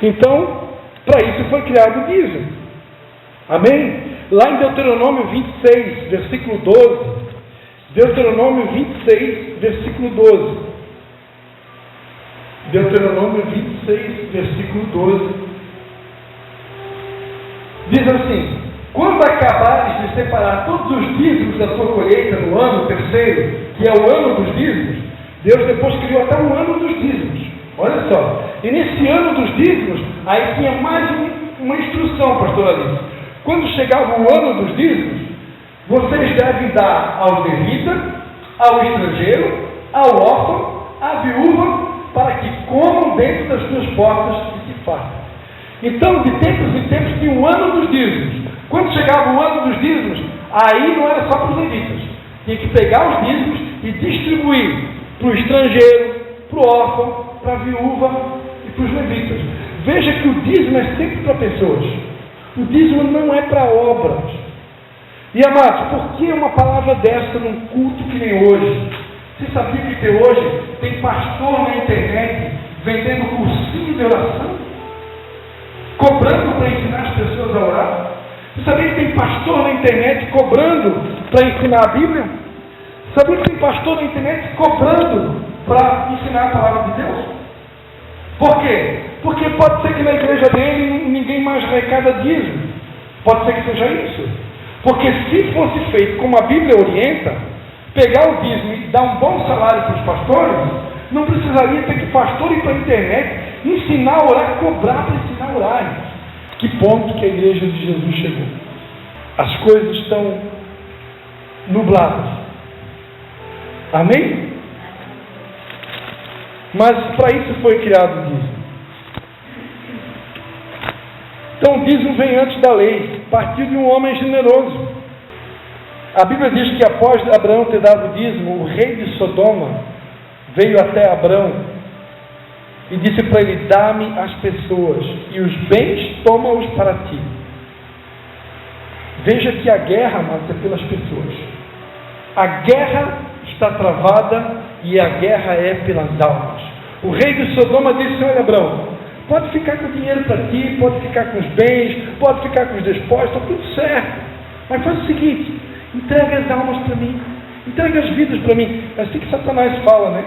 Então, para isso foi criado o dízimo. Amém? Lá em Deuteronômio 26, versículo 12. Deuteronômio 26, versículo 12. Deuteronômio 26, versículo 12. Diz assim: quando acabares de separar todos os dízimos da sua colheita no ano terceiro, que é o ano dos dízimos, Deus depois criou até o ano dos dízimos. Olha só. E nesse ano dos dízimos, aí tinha mais uma instrução, pastor Alice. Quando chegava o ano dos dízimos, vocês devem dar ao levita, ao estrangeiro, ao órfão, à viúva, para que comam dentro das suas portas e se fartem. Então, de tempos em tempos, tinha o ano dos dízimos. Quando chegava o ano dos dízimos, aí não era só para os levitas. Tinha que pegar os dízimos e distribuir para o estrangeiro, para o órfão, para a viúva e para os levitas. Veja que o dízimo é sempre para pessoas. O dízimo não é para obras. E amados, por que uma palavra dessa num culto que nem hoje? Você sabia que hoje tem pastor na internet vendendo cursinho de oração? Cobrando para ensinar as pessoas a orar? Você sabia que tem pastor na internet cobrando para ensinar a Bíblia? Sabia que tem pastor na internet cobrando para ensinar a palavra de Deus? Por quê? Porque pode ser que na igreja dele ninguém mais arrecada dízimo. Pode ser que seja isso. Porque se fosse feito como a Bíblia orienta, pegar o dízimo e dar um bom salário para os pastores, não precisaria ter que pastor ir para a internet ensinar a orar, cobrar para ensinar a orar. que ponto que a igreja de Jesus chegou. As coisas estão nubladas. Amém? Mas para isso foi criado o dízimo. Então o dízimo vem antes da lei, partiu de um homem generoso. A Bíblia diz que após Abraão ter dado o dízimo, o rei de Sodoma veio até Abraão e disse para ele: dá-me as pessoas e os bens, toma-os para ti. Veja que a guerra, amados, é pelas pessoas. A guerra está travada e a guerra é pelas almas. O rei de Sodoma disse: olha, Abraão, pode ficar com o dinheiro para ti, pode ficar com os bens, pode ficar com os despojos, está tudo certo. Mas faz o seguinte, entrega as almas para mim, entrega as vidas para mim. É assim que Satanás fala, né?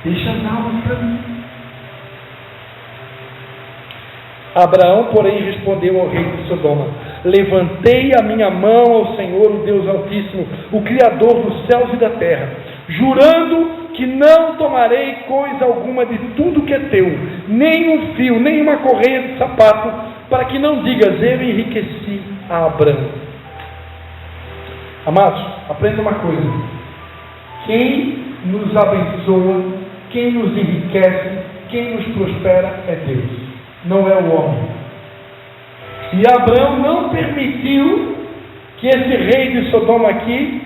Deixa as almas para mim. Abraão, porém, respondeu ao rei de Sodoma: levantei a minha mão ao Senhor, o Deus Altíssimo, o Criador dos céus e da terra, jurando que não tomarei coisa alguma de tudo que é teu, nem um fio, nem uma correia de sapato, para que não digas: eu enriqueci a Abraão. Amados, aprenda uma coisa: quem nos abençoa, quem nos enriquece, quem nos prospera é Deus, não é o homem. E Abraão não permitiu que esse rei de Sodoma aqui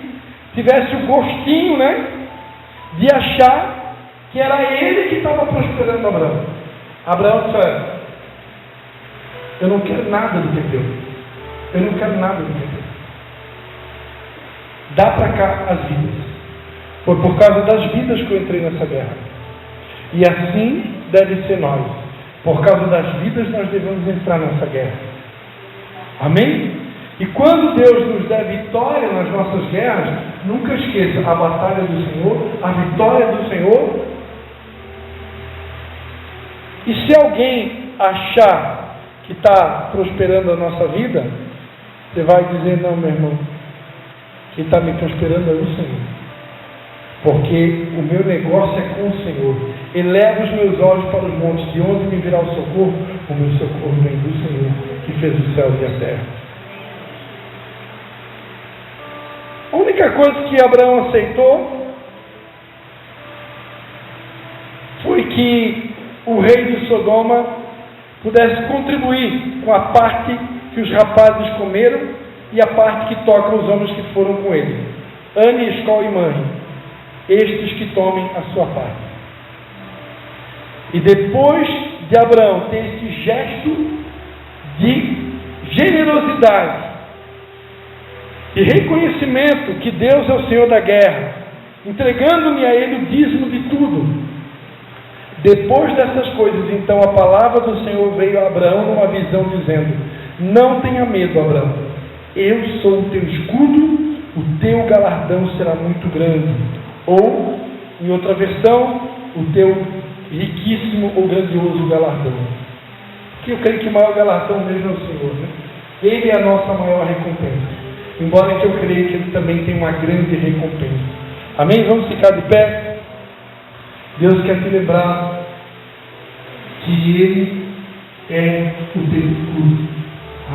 tivesse o gostinho, né, de achar que era ele que estava prosperando Abraão. Abraão disse: olha, eu não quero nada do que é teu, eu não quero nada do que é teu, dá para cá as vidas. Foi por causa das vidas que eu entrei nessa guerra, e assim deve ser nós. Por causa das vidas nós devemos entrar nessa guerra. Amém? E quando Deus nos der vitória nas nossas guerras, nunca esqueça a batalha do Senhor, a vitória do Senhor. E se alguém achar que está prosperando a nossa vida, você vai dizer: não, meu irmão, quem está me prosperando é o Senhor. Porque o meu negócio é com o Senhor. Eleva os meus olhos para os montes, de onde me virá o socorro? O meu socorro vem do Senhor, que fez os céus e a terra. A única coisa que Abraão aceitou foi que o rei de Sodoma pudesse contribuir com a parte que os rapazes comeram e a parte que toca os homens que foram com ele. Ane, Escol e Manre, estes que tomem a sua parte. E depois de Abraão ter esse gesto de generosidade e reconhecimento que Deus é o Senhor da guerra, entregando-me a Ele o dízimo de tudo, depois dessas coisas, então a palavra do Senhor veio a Abraão numa visão dizendo: não tenha medo, Abraão, eu sou o teu escudo, o teu galardão será muito grande. Ou, em outra versão, o teu riquíssimo ou grandioso galardão. Porque eu creio que o maior galardão mesmo é o Senhor, né? Ele é a nossa maior recompensa. Embora que eu creia que Ele também tem uma grande recompensa. Amém? Vamos ficar de pé. Deus quer te lembrar que Ele é o teu escudo.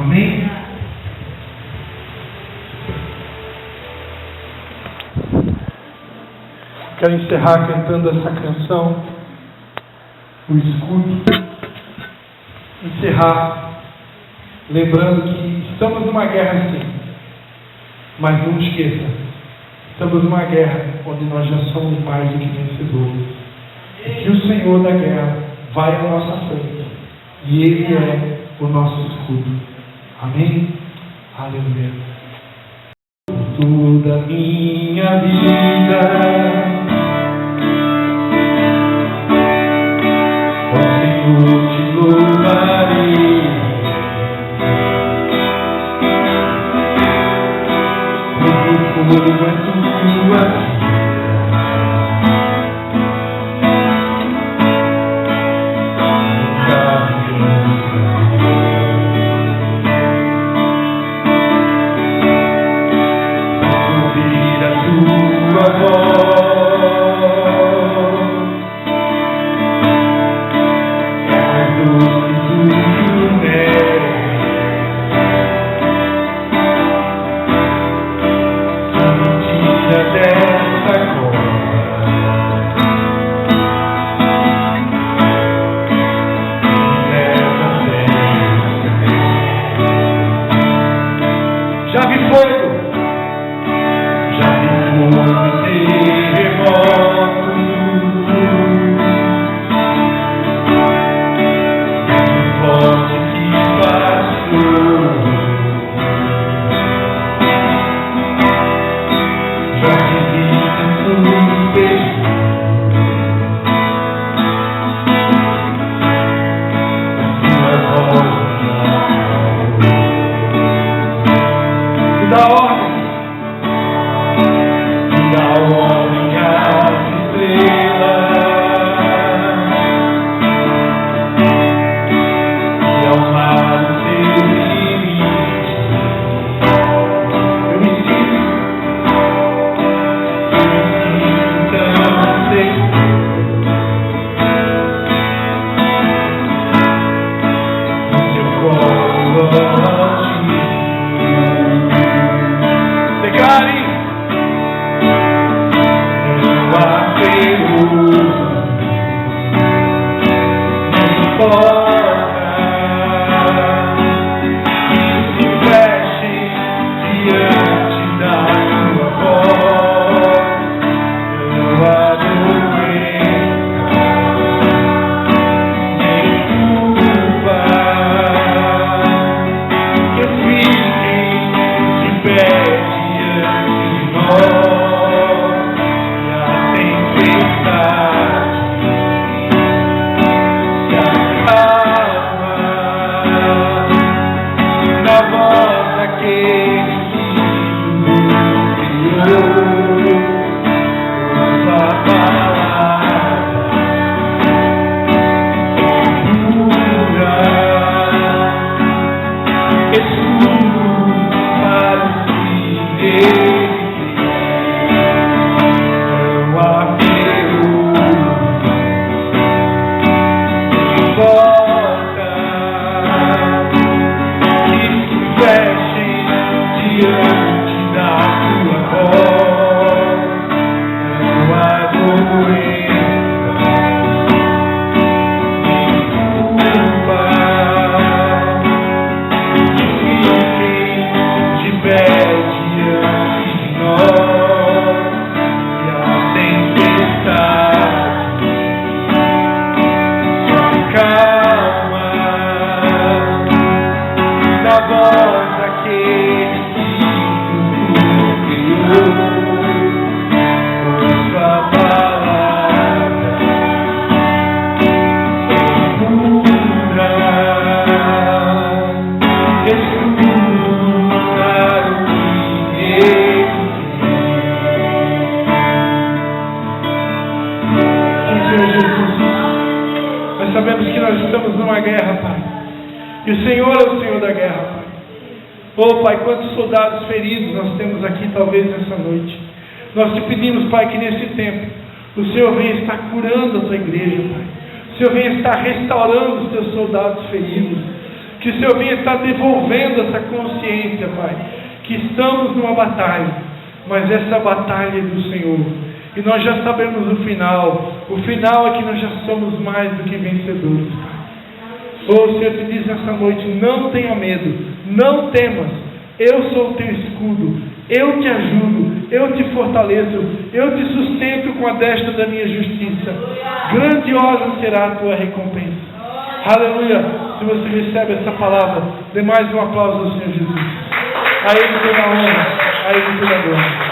Amém? Quero encerrar cantando essa canção, o escudo. Encerrar lembrando que estamos numa guerra sim, mas não esqueça, estamos numa guerra onde nós já somos mais do que vencedores. E que o Senhor da guerra vai à nossa frente e Ele é o nosso escudo. Amém? Aleluia. Toda minha vida Senhor, te louvarei, o fogo é tua. Ouvir a tua voz. Já vi fogo. Já vi fogo e terremoto. Forte que passou. Já vivi tantos beijos. Da ordem às estrelas e ao mar o teu limite. Eu me sinto tão seco. No teu colo declare, meu apelo não importa que se feche diante da tua voz. Eu adoeça nem culpa que eu fique de pé. Oh, Pai, quantos soldados feridos nós temos aqui, talvez, nessa noite. Nós te pedimos, Pai, que nesse tempo o Senhor venha estar curando a tua igreja, Pai. O Senhor venha estar restaurando os teus soldados feridos. Que o Senhor venha estar devolvendo essa consciência, Pai, que estamos numa batalha, mas essa batalha é do Senhor. E nós já sabemos o final. O final é que nós já somos mais do que vencedores, Pai. Oh, o Senhor te diz nessa noite, não tenha medo, não temas, eu sou o teu escudo, eu te ajudo, eu te fortaleço, eu te sustento com a destra da minha justiça, grandiosa será a tua recompensa. Aleluia. Se você recebe essa palavra, dê mais um aplauso ao Senhor Jesus. A Ele toda a honra, a Ele toda a glória.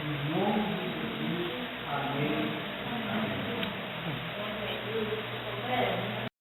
Em nome